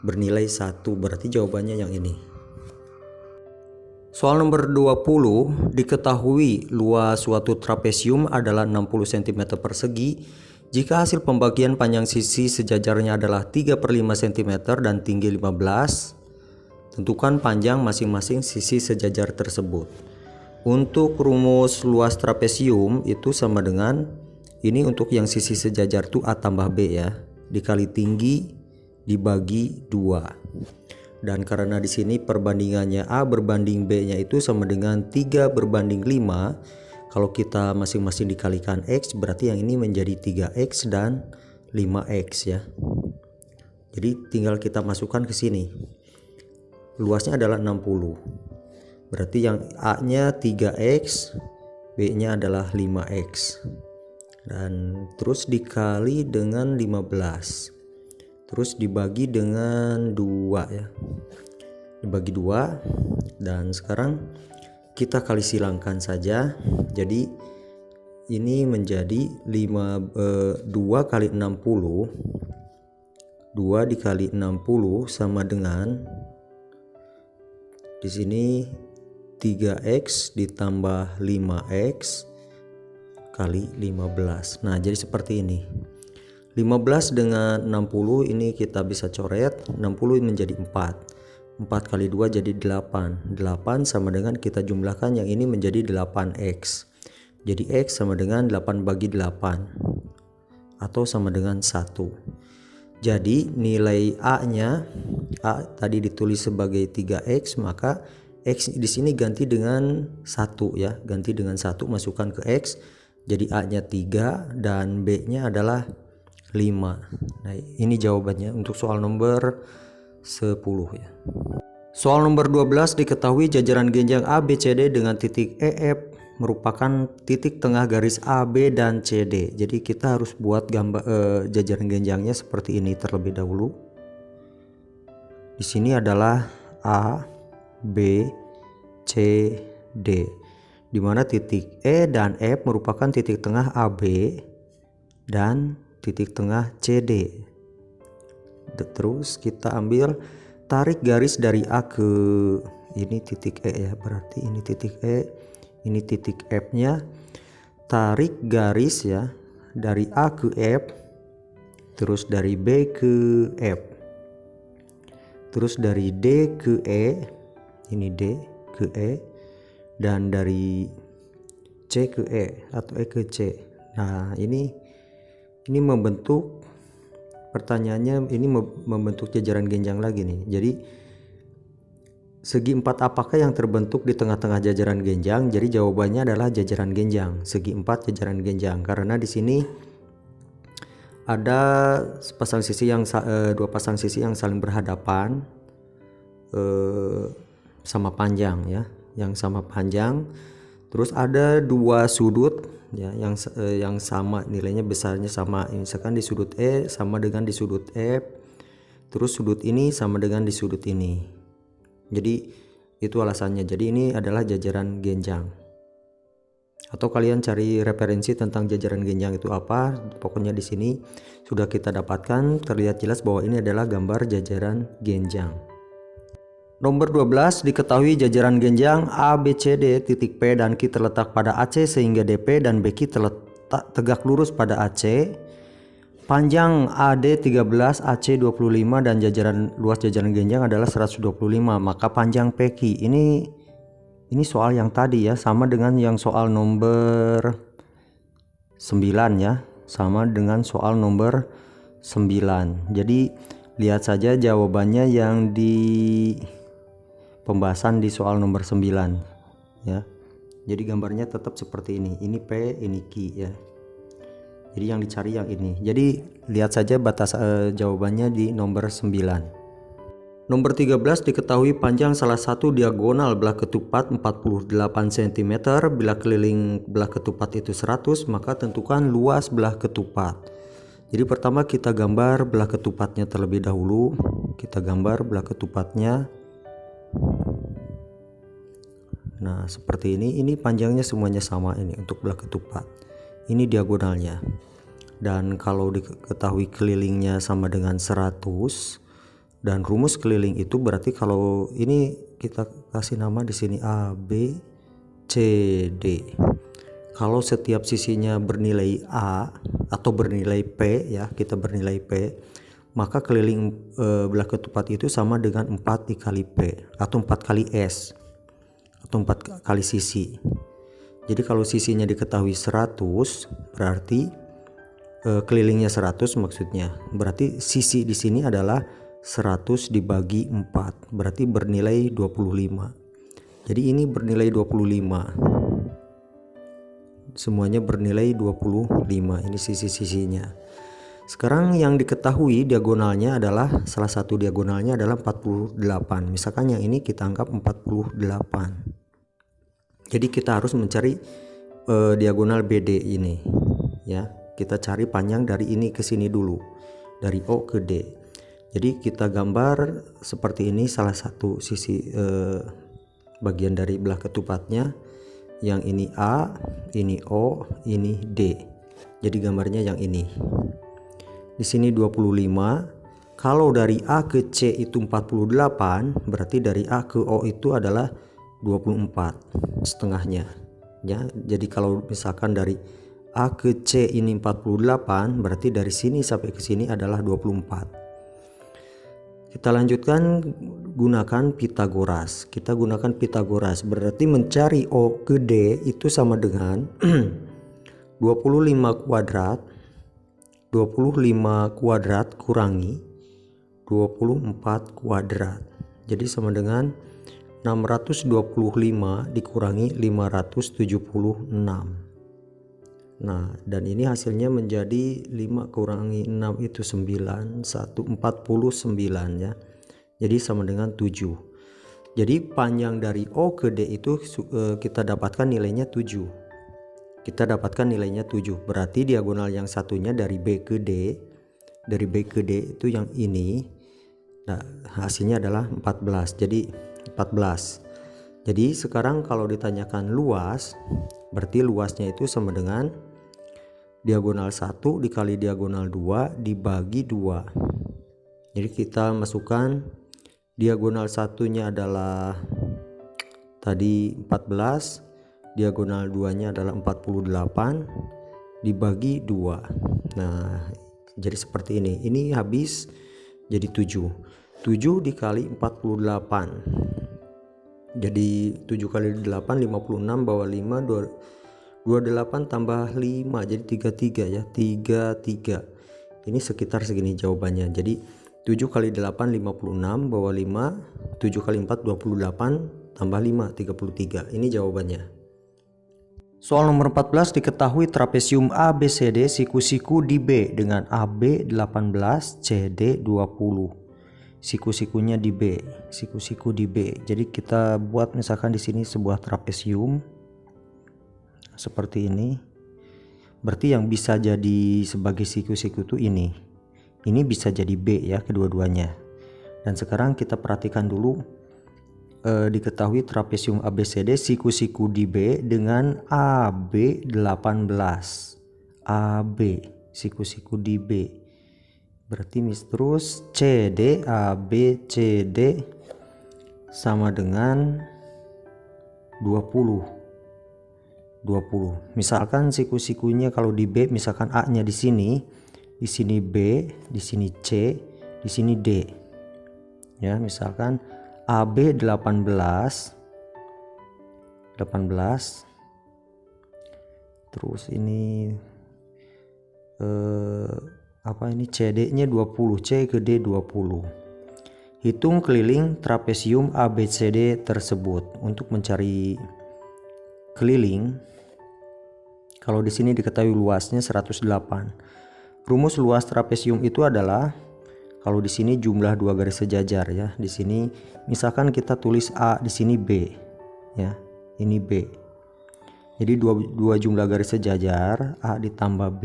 bernilai 1, berarti jawabannya yang ini. Soal nomor 20, diketahui luas suatu trapesium adalah 60 cm persegi jika hasil pembagian panjang sisi sejajarnya adalah 3/5 cm dan tinggi 15. Tentukan panjang masing-masing sisi sejajar tersebut. Untuk rumus luas trapesium itu sama dengan ini untuk yang sisi sejajar itu A tambah B ya, dikali tinggi dibagi 2. Dan karena di sini perbandingannya A berbanding B-nya itu sama dengan 3/5, kalau kita masing-masing dikalikan X, berarti yang ini menjadi 3X dan 5X ya. Jadi tinggal kita masukkan ke sini. Luasnya adalah 60. Berarti yang A-nya 3X, B-nya adalah 5X. Dan terus dikali dengan 15. Terus dibagi dengan 2 ya. Dibagi 2, dan sekarang kita kali silangkan saja. Jadi ini menjadi 2 kali 60. 2 dikali 60 sama dengan di sini 3X ditambah 5X kali 15. Nah, jadi seperti ini. 15 dengan 60 ini kita bisa coret. 60 menjadi 4. 4 kali 2 jadi 8. 8 sama dengan kita jumlahkan yang ini menjadi 8X. Jadi X sama dengan 8 bagi 8 atau sama dengan 1. Jadi nilai A-nya, A tadi ditulis sebagai 3X, maka X di sini ganti dengan 1 ya, ganti dengan 1 masukkan ke X. Jadi A-nya 3 dan B-nya adalah 5. Nah, ini jawabannya untuk soal nomor 10 ya. Soal nomor 12, diketahui jajaran genjang ABCD dengan titik EF merupakan titik tengah garis AB dan CD. Jadi kita harus buat gambar jajaran genjangnya seperti ini terlebih dahulu. Di sini adalah A, B, C, D, di mana titik E dan F merupakan titik tengah AB dan titik tengah CD. Terus kita ambil, tarik garis dari A ke ini titik E ya, berarti ini titik E, ini titik F-nya. Tarik garis ya dari A ke F, terus dari B ke F, terus dari D ke E, ini D ke E, dan dari C ke E atau E ke C. Nah, ini membentuk, pertanyaannya ini membentuk jajaran genjang lagi nih. Jadi segi 4 apakah yang terbentuk di tengah-tengah jajaran genjang? Jadi jawabannya adalah jajaran genjang, segi 4 jajaran genjang, karena di sini ada dua pasang sisi yang saling berhadapan sama panjang ya, yang sama panjang. Terus ada dua sudut ya yang sama nilainya, besarnya sama. Misalkan di sudut E sama dengan di sudut F, terus sudut ini sama dengan di sudut ini. Jadi itu alasannya. Jadi ini adalah jajaran genjang. Atau kalian cari referensi tentang jajaran genjang itu apa. Pokoknya di sini sudah kita dapatkan, terlihat jelas bahwa ini adalah gambar jajaran genjang. Nomor 12, diketahui jajaran genjang ABCD titik P dan Q terletak pada AC sehingga DP dan BQ terletak tegak lurus pada AC. Panjang AD 13, AC 25 dan luas jajaran genjang adalah 125. Maka panjang PQ ini soal yang tadi ya, sama dengan yang soal nomor 9 ya, sama dengan soal nomor 9. Jadi lihat saja jawabannya yang di pembahasan di soal nomor 9 ya. Jadi gambarnya tetap seperti ini. Ini P, ini Q ya. Jadi yang dicari yang ini. Jadi lihat saja batas jawabannya di nomor 9. Nomor 13, diketahui panjang salah satu diagonal belah ketupat 48 cm. Bila keliling belah ketupat itu 100, maka tentukan luas belah ketupat. Jadi pertama kita gambar belah ketupatnya terlebih dahulu. Kita gambar belah ketupatnya. Nah, seperti ini panjangnya semuanya sama ini untuk belah ketupat. Ini diagonalnya. Dan kalau diketahui kelilingnya sama dengan 100 dan rumus keliling itu berarti kalau ini kita kasih nama di sini A, B, C, D. Kalau setiap sisinya bernilai A atau bernilai P ya, kita bernilai P, maka keliling belah ketupat itu sama dengan 4 dikali P atau 4 kali S atau 4 kali sisi. Jadi kalau sisinya diketahui 100 berarti kelilingnya 100 maksudnya. Berarti sisi di sini adalah 100 dibagi 4, berarti bernilai 25. Jadi ini bernilai 25. Semuanya bernilai 25. Ini sisi-sisinya. Sekarang yang diketahui diagonalnya adalah, salah satu diagonalnya adalah 48. Misalkan yang ini kita anggap 48. Jadi kita harus mencari diagonal BD ini ya. Kita cari panjang dari ini ke sini dulu, dari O ke D. Jadi kita gambar seperti ini salah satu sisi bagian dari belah ketupatnya. Yang ini A, ini O, ini D. Jadi gambarnya yang ini. Di sini 25. Kalau dari A ke C itu 48, berarti dari A ke O itu adalah 24 setengahnya ya. Jadi kalau misalkan dari A ke C ini 48, berarti dari sini sampai ke sini adalah 24. Kita lanjutkan gunakan Pitagoras. Kita gunakan Pitagoras berarti mencari O ke D itu sama dengan 25 kuadrat 25 kuadrat kurangi 24 kuadrat. Jadi sama dengan 625 dikurangi 576. Nah, dan ini hasilnya menjadi 5 kurangi 6 itu 9, 49 ya. Jadi sama dengan 7. Jadi panjang dari O ke D itu kita dapatkan nilainya 7. Kita dapatkan nilainya 7. Berarti diagonal yang satunya dari B ke D. Dari B ke D itu yang ini. Nah, hasilnya adalah 14. Jadi 14. Jadi sekarang kalau ditanyakan luas, berarti luasnya itu sama dengan diagonal 1 dikali diagonal 2 dibagi 2. Jadi kita masukkan diagonal satunya adalah tadi 14, diagonal 2-nya adalah 48 dibagi 2. Nah, jadi seperti ini. Ini habis jadi 7. 7 dikali 48. Jadi 7 kali 8 56, bawah 5 28 tambah 5 jadi 33 ya. 33. Ini sekitar segini jawabannya. Jadi 7 kali 8 56, bawah 5, 7 kali 4 28 tambah 5 33. Ini jawabannya. Soal nomor 14, diketahui trapesium ABCD siku-siku di B dengan AB 18, CD 20. Siku-sikunya di B, siku-siku di B. Jadi kita buat misalkan di sini sebuah trapesium seperti ini. Berarti yang bisa jadi sebagai siku-siku itu ini. Ini bisa jadi B ya kedua-duanya. Dan sekarang kita perhatikan dulu, diketahui trapesium ABCD siku-siku di B dengan AB 18. AB siku-siku di B. Berarti terus CD AB CD sama dengan 20. Misalkan siku-sikunya kalau di B, misalkan A-nya di sini B, di sini C, di sini D. Ya, misalkan AB 18. Terus ini CD-nya 20, C ke D 20. Hitung keliling trapesium ABCD tersebut. Untuk mencari keliling, kalau di sini diketahui luasnya 108. Rumus luas trapesium itu adalah, kalau di sini jumlah dua garis sejajar ya. Di sini misalkan kita tulis A, di sini B ya. Ini B. Jadi dua jumlah garis sejajar, A ditambah B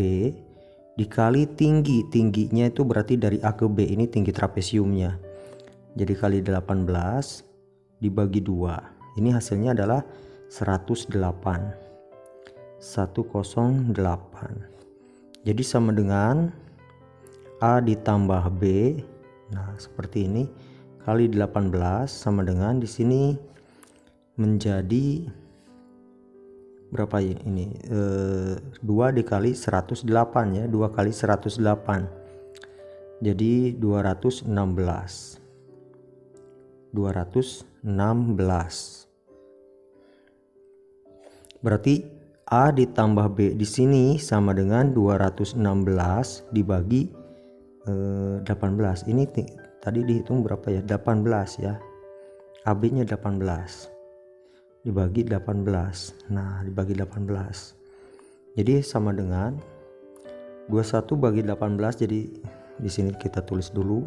dikali tingginya itu berarti dari A ke B, ini tinggi trapesiumnya. Jadi kali 18 dibagi 2. Ini hasilnya adalah 108. Jadi sama dengan A ditambah B. Nah, seperti ini kali 18 sama dengan di sini menjadi berapa ya ini? 2 dikali 108 ya, 2 kali 108. Jadi 216. Berarti A ditambah B di sini sama dengan 216 dibagi 18. Ini tadi dihitung berapa ya? 18 ya. AB-nya 18 dibagi 18. Nah, dibagi 18. Jadi sama dengan 21 bagi 18. Jadi di sini kita tulis dulu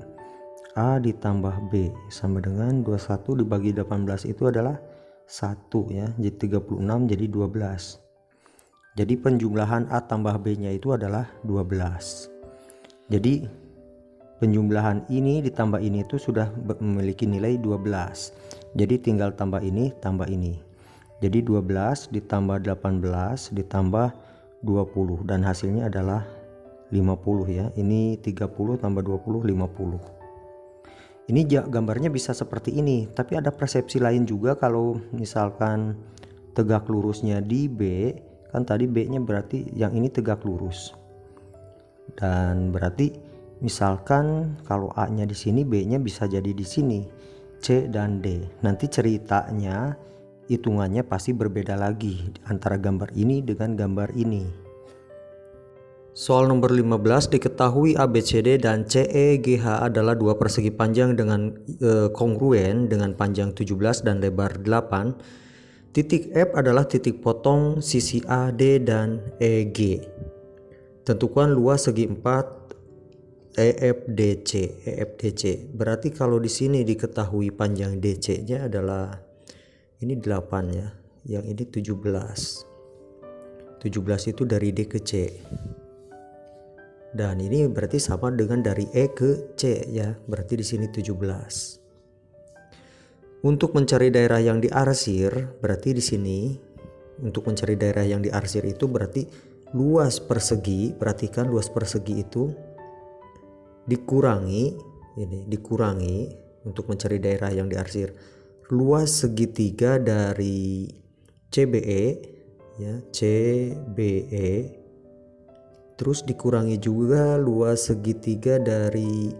A ditambah B sama dengan 21 dibagi 18 itu adalah 1 ya. Jadi 36 jadi 12. Jadi penjumlahan A tambah B-nya itu adalah 12. Jadi penjumlahan ini ditambah ini itu sudah memiliki nilai 12. Jadi tinggal tambah ini tambah ini. Jadi 12 ditambah 18 ditambah 20 dan hasilnya adalah 50 ya. Ini 30 tambah 20 50. Ini gambarnya bisa seperti ini, tapi ada persepsi lain juga. Kalau misalkan tegak lurusnya di B, kan tadi B-nya berarti yang ini tegak lurus. Dan berarti misalkan kalau A-nya di sini, B-nya bisa jadi di sini, C dan D. Nanti ceritanya hitungannya pasti berbeda lagi antara gambar ini dengan gambar ini. Soal nomor 15, diketahui ABCD dan CEGH adalah dua persegi panjang dengan kongruen dengan panjang 17 dan lebar 8. Titik F adalah titik potong sisi AD dan EG. Tentukan luas segi 4 EFDC. Berarti kalau di sini diketahui panjang DC-nya adalah ini 8 ya. Yang ini 17. 17 itu dari D ke C. Dan ini berarti sama dengan dari E ke C ya, berarti di sini 17. Untuk mencari daerah yang diarsir, berarti di sini untuk mencari daerah yang diarsir itu berarti luas persegi, perhatikan luas persegi itu dikurangi untuk mencari daerah yang diarsir. Luas segitiga dari CBE ya, CBE. Terus dikurangi juga luas segitiga dari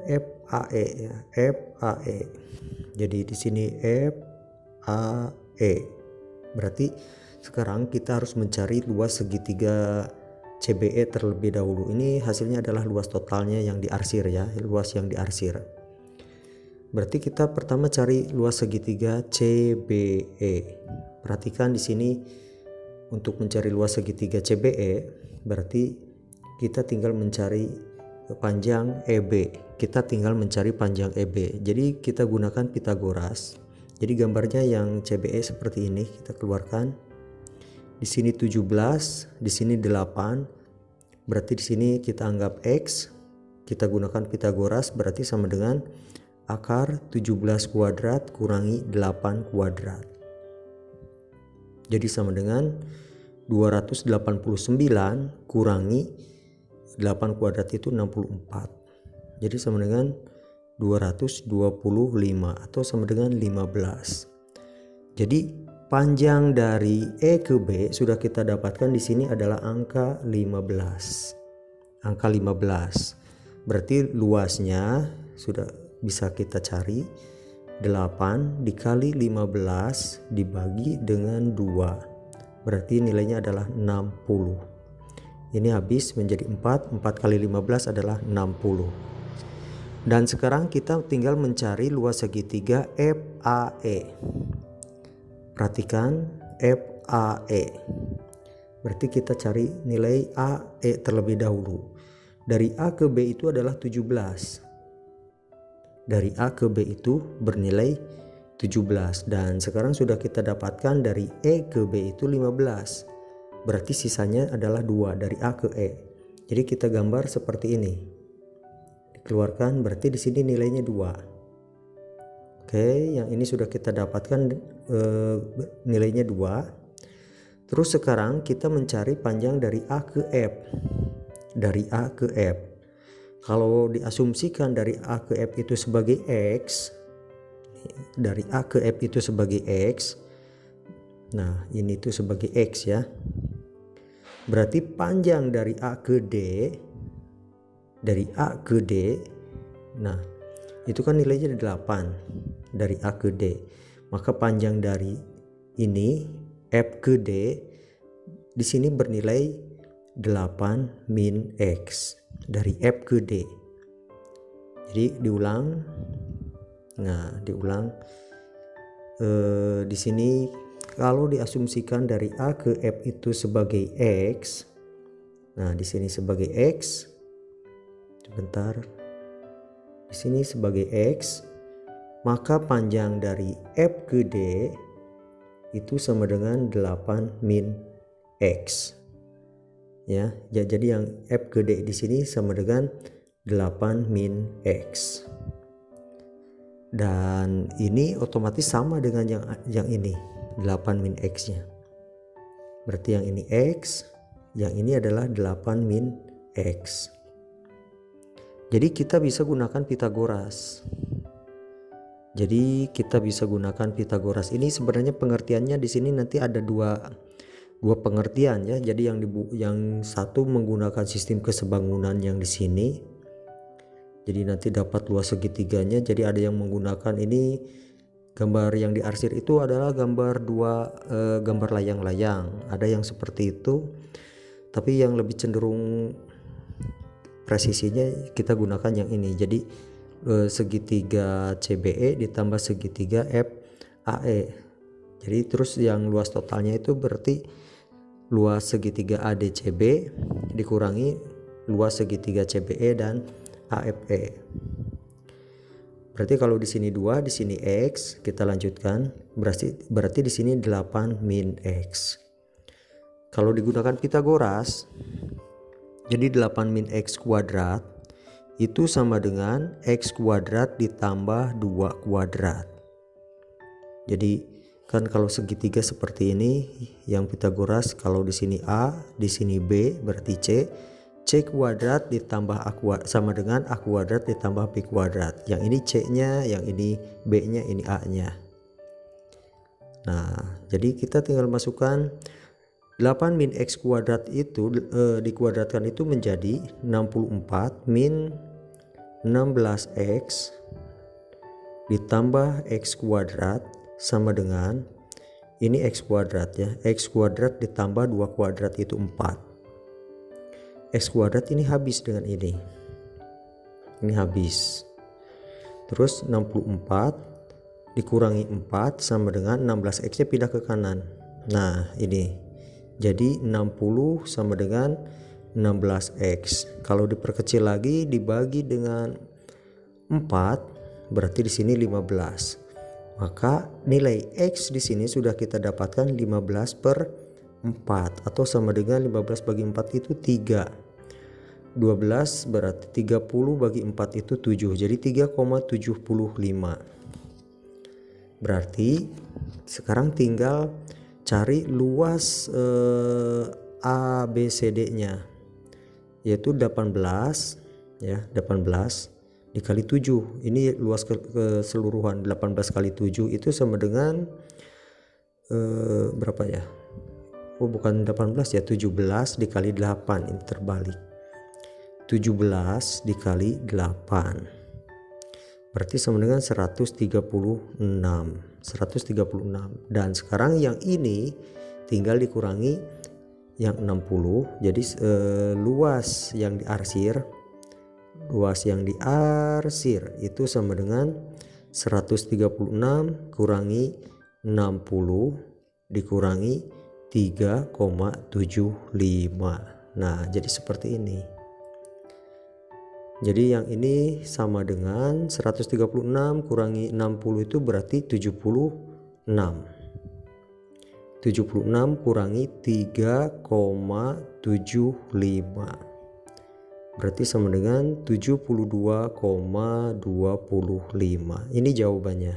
FAE ya, FAE. Jadi di sini FAE. Berarti sekarang kita harus mencari luas segitiga CBE terlebih dahulu. Ini hasilnya adalah luas totalnya yang diarsir ya, luas yang diarsir. Berarti kita pertama cari luas segitiga CBE. Perhatikan di sini untuk mencari luas segitiga CBE berarti kita tinggal mencari panjang EB. Kita tinggal mencari panjang EB. Jadi kita gunakan Pitagoras. Jadi gambarnya yang CBE seperti ini kita keluarkan. Di sini 17, di sini 8. Berarti di sini kita anggap X. Kita gunakan Pitagoras berarti sama dengan akar 17 kuadrat kurangi 8 kuadrat. Jadi sama dengan 289 kurangi 8 kuadrat itu 64. Jadi sama dengan 225 atau sama dengan 15. Jadi panjang dari E ke B sudah kita dapatkan di sini adalah angka 15. Angka 15. Berarti luasnya sudah bisa kita cari 8 dikali 15 dibagi dengan 2. Berarti nilainya adalah 60. Ini habis menjadi 4 kali 15 adalah 60. Dan sekarang kita tinggal mencari luas segitiga FAE. Perhatikan FAE. Berarti kita cari nilai AE terlebih dahulu. Dari A ke B itu adalah 17. Dari A ke B itu bernilai 17 dan sekarang sudah kita dapatkan dari E ke B itu 15. Berarti sisanya adalah 2 dari A ke E. Jadi kita gambar seperti ini. Dikeluarkan berarti di sini nilainya 2. Oke, yang ini sudah kita dapatkan nilainya 2. Terus sekarang kita mencari panjang dari A ke F. Dari A ke F. Kalau diasumsikan dari A ke F itu sebagai X, dari A ke F itu sebagai X, nah ini tuh sebagai X ya, berarti panjang dari A ke D, dari A ke D, nah itu kan nilainya 8 dari A ke D, maka panjang dari ini F ke D di sini bernilai 8 min X dari F ke D. Jadi diulang. Nah, diulang. Di sini kalau diasumsikan dari A ke F itu sebagai X. Nah, di sini sebagai X. Sebentar. Di sini sebagai X, maka panjang dari F ke D itu sama dengan 8 min X. Ya, jadi yang F ke D di sini sama dengan 8 min X. Dan ini otomatis sama dengan yang ini, 8 min X-nya. Berarti yang ini X, yang ini adalah 8 min X. Jadi kita bisa gunakan Pitagoras. Ini sebenarnya pengertiannya di sini nanti ada dua pengertian ya. Jadi yang satu menggunakan sistem kesebangunan yang di sini. Jadi nanti dapat luas segitiganya. Jadi ada yang menggunakan ini gambar yang diarsir itu adalah gambar gambar layang-layang. Ada yang seperti itu. Tapi yang lebih cenderung presisinya kita gunakan yang ini. Jadi segitiga CBE ditambah segitiga FAE. Jadi terus yang luas totalnya itu berarti luas segitiga ADCB dikurangi luas segitiga CBE dan AFE. Berarti kalau di sini 2, di sini X, kita lanjutkan. Berarti di sini 8 min X. Kalau digunakan Pitagoras, jadi 8 min X kuadrat itu sama dengan X kuadrat ditambah 2 kuadrat. Jadi kan kalau segitiga seperti ini yang Pitagoras, kalau di sini A, di sini B berarti C kuadrat ditambah A kuadrat sama dengan A kuadrat ditambah B kuadrat. Yang ini C-nya, yang ini B-nya, ini A-nya. Nah, jadi kita tinggal masukkan 8 min X kuadrat itu dikuadratkan itu menjadi 64 min 16X ditambah X kuadrat sama dengan ini X kuadrat ya. X kuadrat ditambah 2 kuadrat itu 4. X kuadrat ini habis dengan ini habis. Terus 64 dikurangi 4 sama dengan 16X nya pindah ke kanan. Nah ini jadi 60 sama dengan 16X. Kalau diperkecil lagi dibagi dengan 4 berarti di sini 15. Maka nilai X di sini sudah kita dapatkan 15/4 atau sama dengan 15 bagi 4 itu 3. 12 berarti 30 bagi 4 itu 7. Jadi 3,75. Berarti sekarang tinggal cari luas ABCD-nya yaitu 18 ya, 18 dikali 7. Ini luas keseluruhan 18 kali 7 itu sama dengan berapa ya? Oh bukan 18 ya, 17 dikali 8, ini terbalik. 17 dikali 8 berarti sama dengan 136. Dan sekarang yang ini tinggal dikurangi yang 60. Jadi luas yang diarsir itu sama dengan 136 kurangi 60 dikurangi 3,75. Nah jadi seperti ini. Jadi yang ini sama dengan 136 kurangi 60 itu berarti 76. 76 kurangi 3,75 berarti sama dengan 72,25. Ini jawabannya.